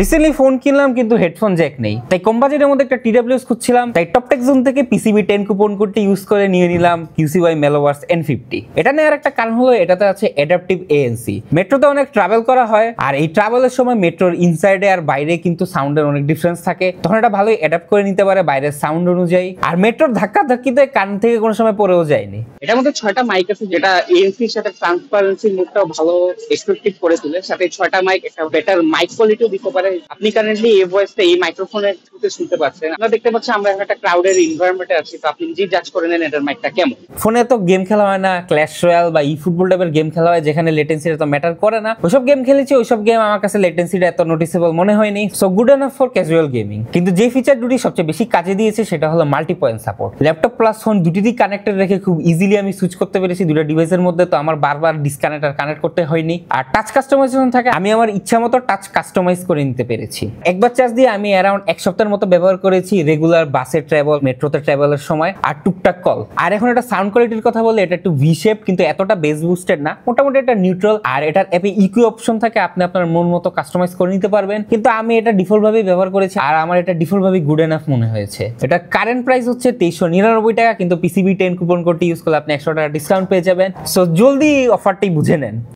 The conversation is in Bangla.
রিসেন্টলি ফোন কিনলাম কিন্তু হেডফোন জ্যাক নেই, তাই কম বাজেটের মধ্যে একটা TWS খুঁজছিলাম। তাই টপটেক জোন থেকে PCB10 কুপন কোডটি ইউজ করে নিয়ে নিলাম QCY Meloverse N50। এটা নেওয়ার একটা কারণ হলো এটাতে আছে অ্যাডাপটিভ ANC। মেট্রোতে অনেক ট্রাভেল করা হয়, আর এই ট্রাভেলের সময় মেট্রোর ইনসাইডে আর বাইরে কিন্তু সাউন্ডের অনেক ডিফারেন্স থাকে, তখন এটা ভালোই অ্যাডাপ্ট করে নিতে পারে বাইরের সাউন্ড অনুযায়ী। আর মেট্রোর ধাক্কা ধাক্কিতে কান থেকে কোনো সময় পড়েও যায়নি। এটার মধ্যে 6টা মাইক আছে, যেটা এএনসির সাথে ট্রান্সপারেন্সি মুডটাও ভালো এক্সপেক্টেড করে তোলে। সাথে 6টা মাইক একটা বেটার মাইক কোয়ালিটিও দিতে পারে। আপনি কারেন্টলি এই ভয়েসটা এই মাইক্রোফোনের থ্রুতে শুনতে পাচ্ছেন। আমরা দেখতে পাচ্ছি আমরা একটা ক্রাউডের এনভায়রনমেন্টে আছি, তো আপনি নিজেই জাজ করে নেন এটার মাইকটা কেমন। ফোনে তো গেম খেলা হয় না, ক্ল্যাশ রয়্যাল বা ফুটবল টাইপের গেম খেলা হয় যেখানে লেটেন্সিটা তো ম্যাটার করে না। ওইসব গেম খেলেছি, ওইসব গেম আমার কাছে লেটেন্সিটা এত নোটিসেবল মনে হয়নি। So good enough for casual gaming. কিন্তু যে ফিচার দুটি সবচেয়ে বেশি কাজে দিয়েছে সেটা হলো multi point support. Laptop plus phone দুটিতেই কানেক্টেড রেখে খুব ইজিলি আমি সুইচ করতে পেরেছি দুটো ডিভাইসের মধ্যে, তো আমার বারবার ডিসকানেক্ট আর কানেক্ট করতে হয়নি। আর টাচ কাস্টমাইজেশন থাকে, আমি আমার ইচ্ছা মতো টাচ কাস্টমাইজ করে নিতে পেরেছি। একবার চার্জ দিয়ে আমি অ্যারাউন্ড এক সপ্তাহের মতো ব্যবহার করেছি রেগুলার বাসে ট্রাভেল, মেট্রোতে ট্রাভেলের সময়, আর টুকটাক কল। আর এখন এটা সাউন্ড কোয়ালিটির কথা বলে এটা একটু ভি শেপ, কিন্তু এতটা বেস বুস্টেড না, মোটামুটি এটা নিউট্রাল। আর এটার অ্যাপে ইকিউ অপশন থাকে, আপনি আপনার মন মতো কাস্টমাইজ করে নিতে পারবেন। কিন্তু আমি এটা ডিফল্ট ভাবেই ব্যবহার করেছি, আর আমার এটা ডিফল্ট ভাবে গুড এনাফ মনে হয়েছে। এটা কারেন্ট প্রাইস হচ্ছে 2399 টাকা, কিন্তু PCB10 কুপন কোডটি ইউজ করলে আপনি 100 টাকা ডিসকাউন্ট পেয়ে যাবেন। সো জলদি অফারটি বুঝে নেন।